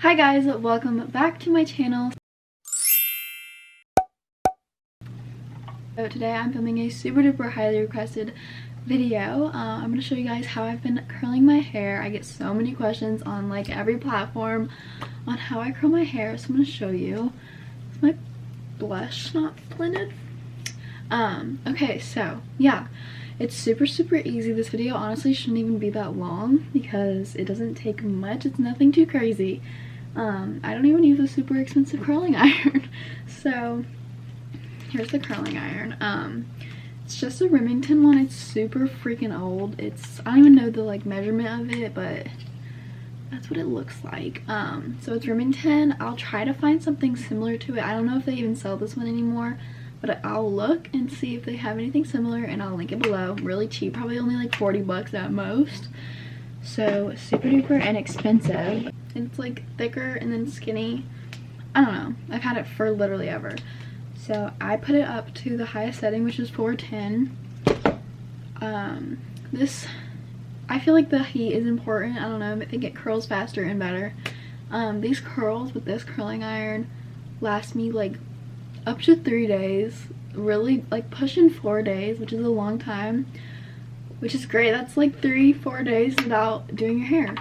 Hi guys, welcome back to my channel. So today I'm filming a super duper highly requested video. I'm going to show you guys how I've been curling my hair. I get so many questions on like every platform on how I curl my hair, so I'm going to show you. Is my blush not blended? Okay, so yeah, it's super easy. This video honestly shouldn't even be that long because it doesn't take much. It's nothing too crazy. I don't even use a super expensive curling iron. So here's the curling iron. It's just a Remington one. It's super freaking old. I don't even know the like measurement of it, but that's what it looks like. So it's Remington. I'll try to find something similar to it. I don't know if they even sell this one anymore, but I'll look and see if they have anything similar and I'll link it below. Really cheap, probably only like 40 bucks at most. So super duper inexpensive. It's like thicker and then skinny. I don't know, I've had it for literally ever. So I put it up to the highest setting, which is 410. I feel like the heat is important. I don't know, I think it curls faster and better. These curls with this curling iron last me like up to 3 days, really like pushing 4 days, which is a long time, which is great. That's like 3-4 days without doing your hair.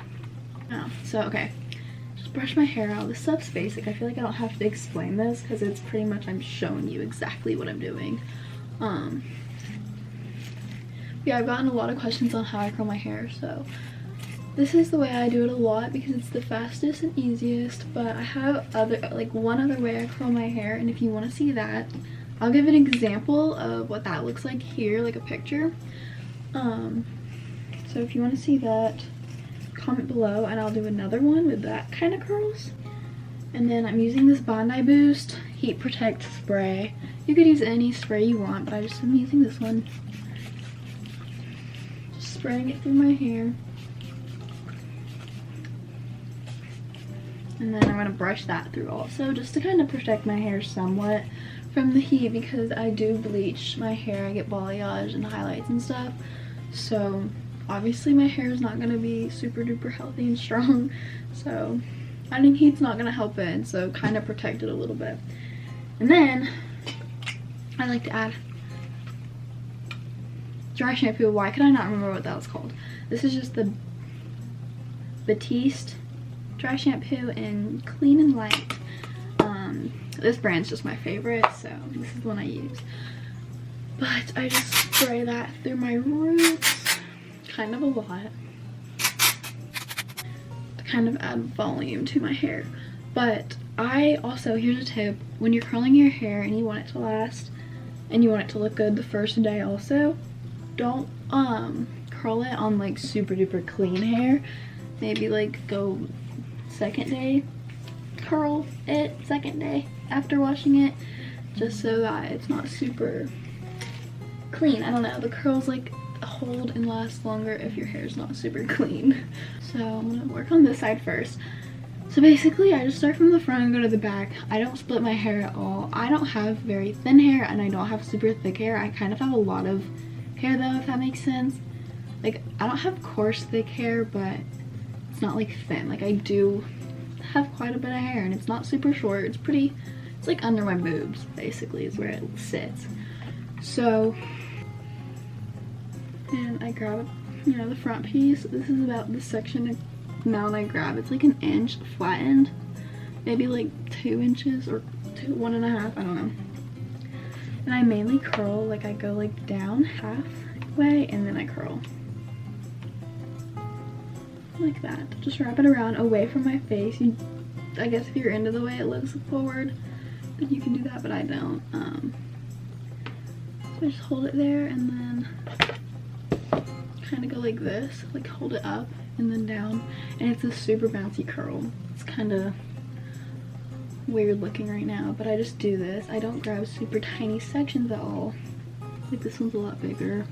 So okay, just brush my hair out. This stuff's basic. I feel like I don't have to explain this because it's pretty much I'm showing you exactly what I'm doing. Yeah, I've gotten a lot of questions on how I curl my hair, so this is the way I do it a lot because it's the fastest and easiest. But I have one other way I curl my hair, and if you want to see that, I'll give an example of what that looks like here, like a picture. So if you want to see that, comment below and I'll do another one with that kind of curls. And then I'm using this Bondi Boost Heat Protect spray. You could use any spray you want, but I just am using this one. Just spraying it through my hair. And then I'm going to brush that through also, just to kind of protect my hair somewhat from the heat, because I do bleach my hair. I get balayage and highlights and stuff, so obviously my hair is not going to be super duper healthy and strong, so adding heat's not going to help it, so kind of protect it a little bit. And then I like to add dry shampoo. Why could I not remember what that was called? This is just the Batiste dry shampoo in Clean and Light. This brand's just my favorite, so this is the one I use. But I just spray that through my roots, kind of a lot, to kind of add volume to my hair. But I also, here's a tip, when you're curling your hair and you want it to last and you want it to look good the first day also, don't curl it on like super duper clean hair. Maybe like go second day, curl it second day after washing it, just so that it's not super clean. I don't know, the curls like hold and last longer if your hair is not super clean. So I'm gonna work on this side first. So basically I just start from the front and go to the back. I don't split my hair at all. I don't have very thin hair and I don't have super thick hair. I kind of have a lot of hair though, if that makes sense. Like I don't have coarse thick hair, but it's not like thin. Like I do have quite a bit of hair and it's not super short. It's like under my boobs basically is where it sits. So, and I grab, you know, the front piece. This is about the section amount I grab. It's like an inch flattened, maybe like 2 inches or 1.5, I don't know. And I mainly curl, like I go like down halfway and then I curl like that. Just wrap it around away from my face. I guess if you're into the way it looks forward, then you can do that, but I don't. So I just hold it there and then kind of go like this, like hold it up and then down, and it's a super bouncy curl. It's kind of weird looking right now, but I just do this. I don't grab super tiny sections at all. Like this one's a lot bigger.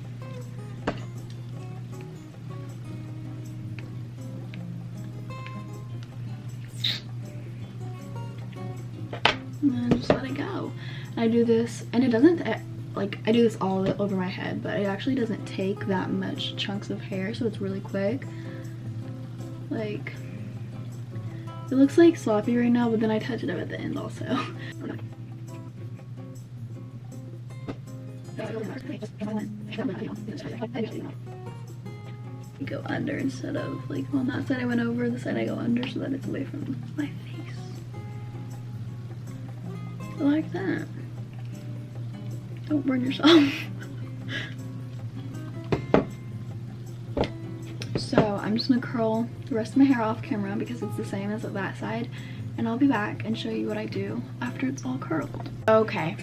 And then just let it go. I do this, and it doesn't, like, I do this all over my head, but it actually doesn't take that much chunks of hair, so it's really quick. Like, It looks like sloppy right now, but then I touch it up at the end also. Go under instead of like on that side I went over, the side I go under so that it's away from my face. Like that. Don't burn yourself. So I'm just gonna curl the rest of my hair off camera because it's the same as that side, and I'll be back and show you what I do after it's all curled. Okay,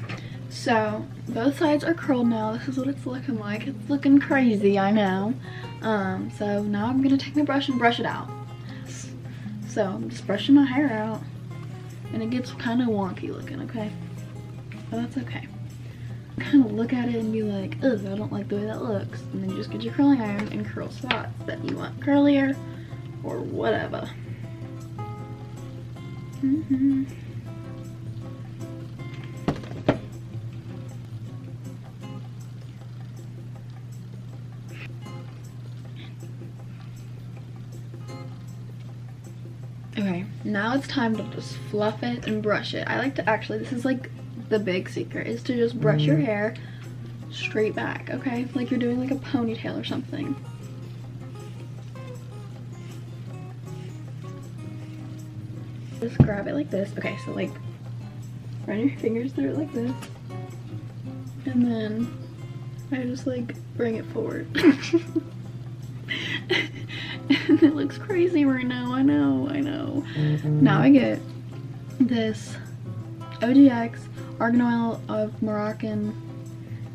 so both sides are curled now. This is what it's looking like. It's looking crazy, I know. So now I'm gonna take my brush and brush it out. So I'm just brushing my hair out, and it gets kind of wonky looking, okay? But that's okay. Kind of look at it and be like, ugh, I don't like the way that looks. And then you just get your curling iron and curl spots that you want curlier or whatever. Okay, now it's time to just fluff it and brush it. I like to actually, this is like the big secret, is to just brush your hair straight back, okay? Like you're doing like a ponytail or something. Just grab it like this. Okay, so like run your fingers through it like this. And then I just like bring it forward. And it looks crazy right now, I know. Now I get this OGX Argan Oil of Moroccan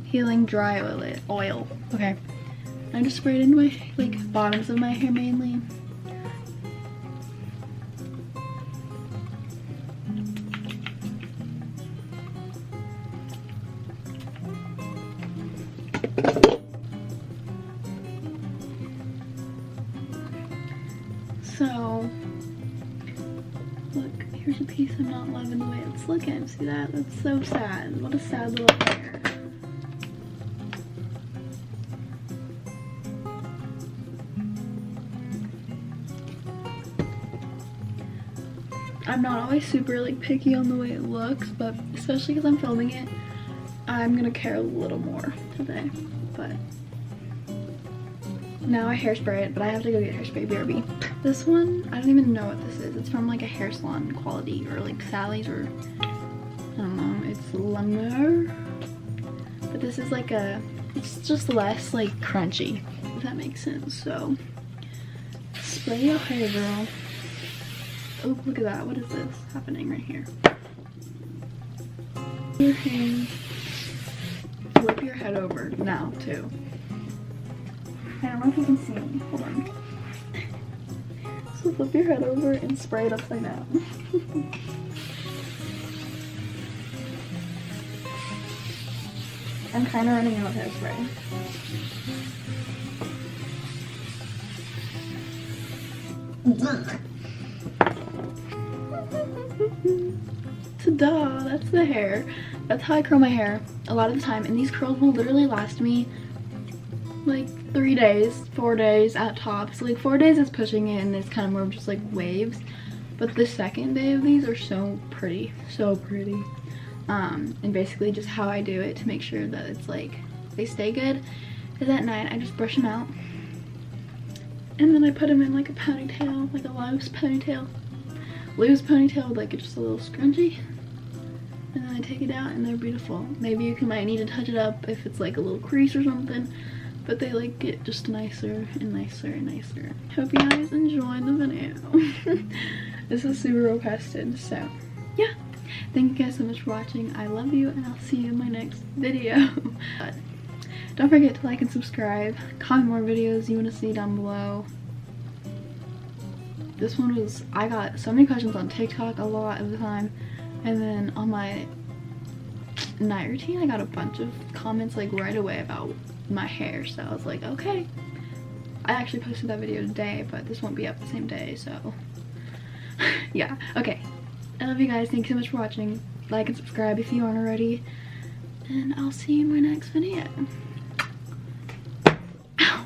Healing Dry Oil. Okay. I just spray it into my like bottoms of my hair mainly. So, look, here's a piece I'm not loving the way it's looking. See that? That's so sad. What a sad little hair. I'm not always super like picky on the way it looks, but especially because I'm filming it, I'm gonna care a little more today. But now I hairspray it, but I have to go get hairspray, BRB. This one, I don't even know what this is. It's from like a hair salon quality or like Sally's or I don't know. It's Lumber, but this is like it's just less like crunchy, if that makes sense. So spray your hair, girl. Oh, look at that. What is this happening right here? Your hands. Flip your head over now too. I don't know if you can see me. Hold on. So flip your head over and spray it upside down. I'm kind of running out of hairspray. Ta-da! That's the hair. That's how I curl my hair a lot of the time, and these curls will literally last me like 3 days, 4 days at tops. Like 4 days is pushing it, and it's kind of more of just like waves, but the second day of these are so pretty, so pretty. And basically just how I do it to make sure that it's like they stay good is at night I just brush them out, and then I put them in like a ponytail, like a loose ponytail with like just a little scrunchie, and then I take it out and they're beautiful. Maybe you might need to touch it up if it's like a little crease or something, but they like get just nicer and nicer and nicer. Hope you guys enjoyed the video. This is super requested, so yeah. Thank you guys so much for watching. I love you, and I'll see you in my next video. But don't forget to like and subscribe. Comment more videos you want to see down below. This one was, I got so many questions on TikTok a lot of the time, and then on my night routine I got a bunch of comments like right away about my hair, so I was like, okay. I actually posted that video today, but this won't be up the same day, so yeah. Okay, I love you guys. Thank you so much for watching. Like and subscribe if you aren't already, and I'll see you in my next video. Ow.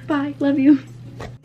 Bye, love you.